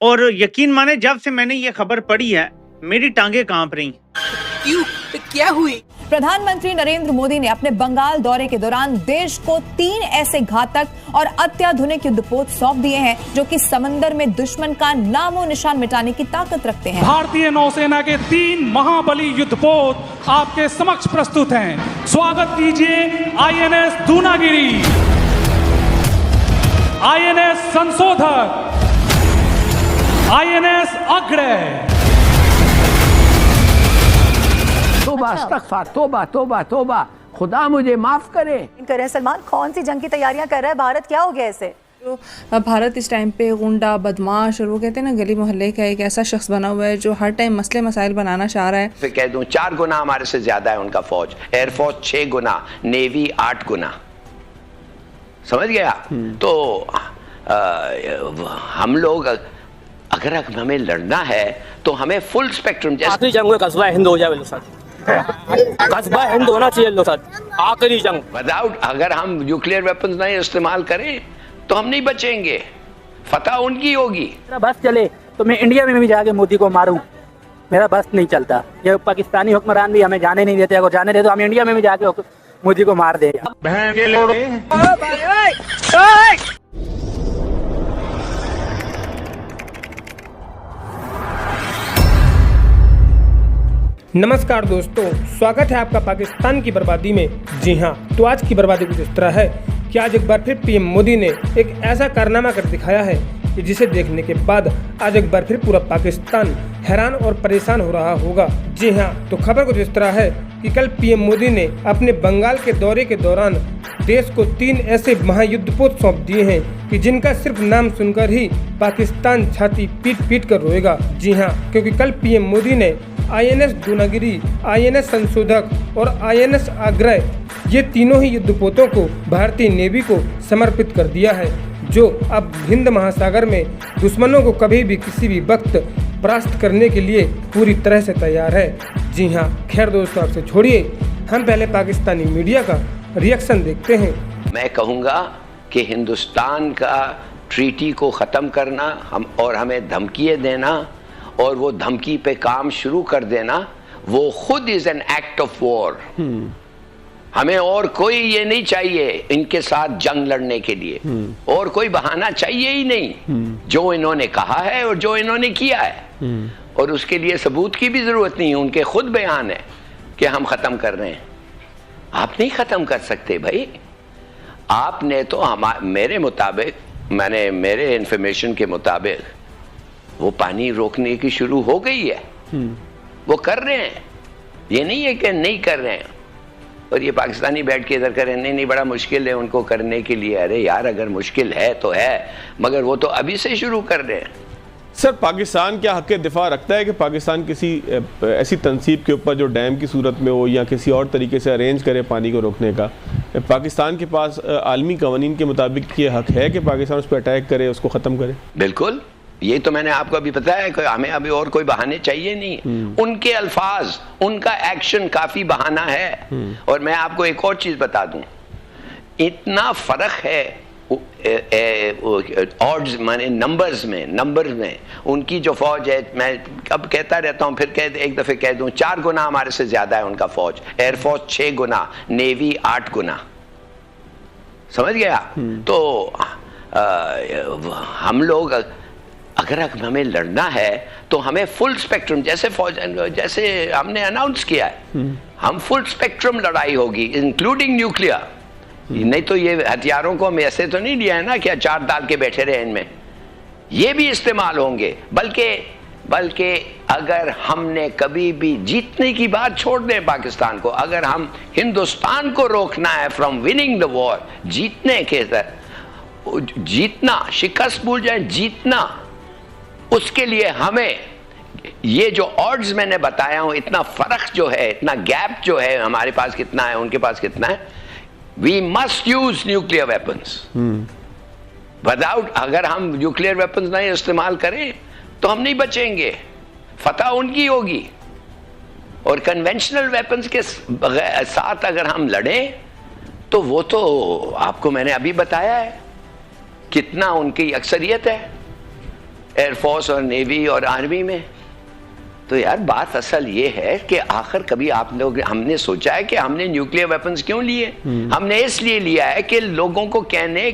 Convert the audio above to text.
और यकीन माने जब से मैंने ये खबर पढ़ी है मेरी टांगे कांप रही। क्यों? क्या हुई? प्रधानमंत्री नरेंद्र मोदी ने अपने बंगाल दौरे के दौरान देश को 3 ऐसे घातक और अत्याधुनिक युद्धपोत सौंप दिए हैं जो कि समंदर में दुश्मन का नामो निशान मिटाने की ताकत रखते हैं। भारतीय नौसेना के 3 महाबली युद्धपोत आपके समक्ष प्रस्तुत हैं। स्वागत कीजिए आईएनएस दूनागिरी, आईएनएस संशोधक, आईएनएस अग्रय। तोबा अस्तगफार, तोबा तोबा तोबा, खुदा मुझे माफ करे। सलमान, कौन सी जंग की तैयारियां कर रहा है भारत? क्या हो गया इसे? जो भारत इस टाइम पे गुंडा, बदमाश और वो कहते हैं ना गली मोहल्ले का एक ऐसा शख्स बना हुआ है जो हर टाइम मसले मसाइल बनाना चाह रहा है। फिर कह दूं 4 गुना हमारे से ज्यादा है उनका फौज, एयरफोर्स 6 गुना, नेवी 8 गुना। समझ गया? तो हम लोग अगर हमें लड़ना है तो हमें फुल स्पेक्ट्रम, जैसे आखिरी जंग में कस्बा हिंद हो जाए सर, कस्बा हिंद होना चाहिए लो सर, आखिरी जंग। विदाउट, अगर हम न्यूक्लियर वेपन्स नहीं इस्तेमाल करें तो हम नहीं बचेंगे, फतह उनकी होगी। मेरा बस चले तो मैं इंडिया में भी जाके मोदी को मारूं, मेरा बस नहीं चलता। ये पाकिस्तानी हुक्मरान भी हमें जाने नहीं देते, अगर जाने दे तो हम इंडिया में भी जाके मोदी को मार दे। नमस्कार दोस्तों, स्वागत है आपका पाकिस्तान की बर्बादी में। जी हाँ, तो आज की बर्बादी कुछ इस तरह है कि आज एक बार फिर पीएम मोदी ने एक ऐसा कारनामा कर दिखाया है कि जिसे देखने के बाद आज एक बार फिर पूरा पाकिस्तान हैरान और परेशान हो रहा होगा। जी हाँ, तो खबर कुछ इस तरह है कि कल पीएम मोदी ने अपने बंगाल के दौरे के दौरान देश को 3 ऐसे महायुद्धपोत सौंप दिए हैं कि जिनका सिर्फ नाम सुनकर ही पाकिस्तान छाती पीट पीट कर रोएगा। जी हाँ, क्योंकि कल पीएम मोदी ने आईएनएस दूनागिरी, आईएनएस संशोधक और आईएनएस अग्रय, ये तीनों ही युद्धपोतों को भारतीय नेवी को समर्पित कर दिया है, जो अब हिंद महासागर में दुश्मनों को कभी भी किसी भी वक्त परास्त करने के लिए पूरी तरह से तैयार है। जी हाँ, खैर दोस्तों, आपसे छोड़िए, हम पहले पाकिस्तानी मीडिया का रिएक्शन देखते हैं। मैं कहूँगा कि हिंदुस्तान का ट्रीटी को ख़त्म करना और हमें धमकियाँ देना और वो धमकी पे काम शुरू कर देना, वो खुद is an act of war. हमें और कोई ये नहीं चाहिए इनके साथ जंग लड़ने के लिए, और कोई बहाना चाहिए ही नहीं। जो इन्होंने कहा है और जो इन्होंने किया है, और उसके लिए सबूत की भी जरूरत नहीं है, उनके खुद बयान है कि हम खत्म कर रहे हैं। आप नहीं खत्म कर सकते भाई। आपने तो मेरे मुताबिक, मेरे इंफॉर्मेशन के मुताबिक वो पानी रोकने की शुरू हो गई है, वो कर रहे हैं, ये नहीं है कि नहीं कर रहे हैं। और ये पाकिस्तानी बैठ के इधर करें नहीं बड़ा मुश्किल है उनको करने के लिए। अरे यार, अगर मुश्किल है तो है, मगर वो तो अभी से शुरू कर रहे हैं। सर, पाकिस्तान क्या हक दिफा रखता है कि पाकिस्तान किसी ऐसी तंसीब के ऊपर जो डैम की सूरत में हो या किसी और तरीके से अरेंज करे पानी को रोकने का? पाकिस्तान के पास आलमी कवानीन के मुताबिक ये हक है कि पाकिस्तान उस पर अटैक करे, उसको ख़त्म करे? बिल्कुल, ये तो मैंने आपको अभी बताया है कि हमें अभी और कोई बहाने चाहिए नहीं। उनके अल्फाज, उनका एक्शन काफी बहाना है। और मैं आपको एक और चीज बता दूं, इतना फर्क है ऑड्स माने नंबर्स में उनकी जो फौज है, मैं अब कहता रहता हूं, फिर एक दफे कह दूं, 4 गुना हमारे से ज्यादा है उनका फौज, एयरफोर्स 6 गुना, नेवी 8 गुना। समझ गया? तो हम लोग अगर हमें लड़ना है तो हमें फुल स्पेक्ट्रम, जैसे हमने अनाउंस किया है, हम फुल स्पेक्ट्रम लड़ाई होगी, इंक्लूडिंग न्यूक्लियर। नहीं तो ये हथियारों को हम ऐसे तो नहीं लिया है ना कि अचार डाल के बैठे रहे इनमें, ये भी इस्तेमाल होंगे। बल्कि अगर हमने कभी भी जीतने की बात छोड़ दें पाकिस्तान को, अगर हम हिंदुस्तान को रोकना है फ्रॉम विनिंग द वॉर, जीतने के जीतना, शिकस्त भूल जाए, जीतना, उसके लिए हमें ये जो ऑड्स मैंने बताया हूं, इतना फर्क जो है, इतना गैप जो है, हमारे पास कितना है, उनके पास कितना है, we must use nuclear weapons. Without, अगर हम न्यूक्लियर वेपन्स नहीं इस्तेमाल करें तो हम नहीं बचेंगे, फतह उनकी होगी। और कन्वेंशनल वेपन्स के साथ अगर हम लड़ें तो वो तो आपको मैंने अभी बताया है कितना उनकी अक्सरियत है। एयरफोर्स और नेवी और आर्मी में। तो यार बात असल ये है कि आखिर कभी आप लोग हमने सोचा है कि हमने न्यूक्लियर वेपन्स क्यों लिए? हमने इसलिए लिया है कि लोगों को कहने